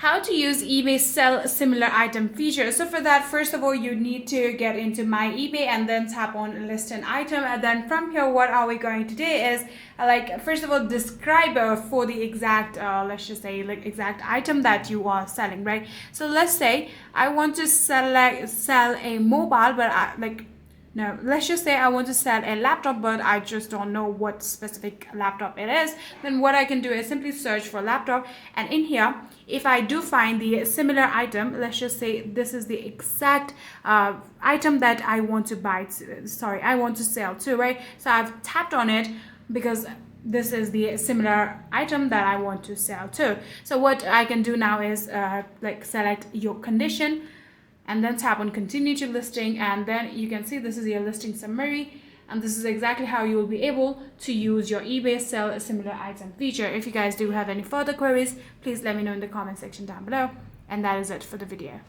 how to use eBay sell similar item feature. So for that, first of all, you need to get into my eBay and then tap on list an item. And then from here, what are we going to do is first of all, describe for the exact, let's just say like exact item that you are selling, right? So let's say I want to sell a mobile, but no, let's just say I want to sell a laptop, but I just don't know what specific laptop it is. Then what I can do is simply search for laptop, and in here, if I do find the similar item, let's just say this is the exact item that I want to buy, I want to sell to, right? So I've tapped on it because this is the similar item that I want to sell to. So what I can do now is select your condition, and then tap on continue to listing, and then you can see this is your listing summary, and this is exactly how you will be able to use your eBay sell a similar item feature. If you guys do have any further queries, please let me know in the comment section down below, and that is it for the video.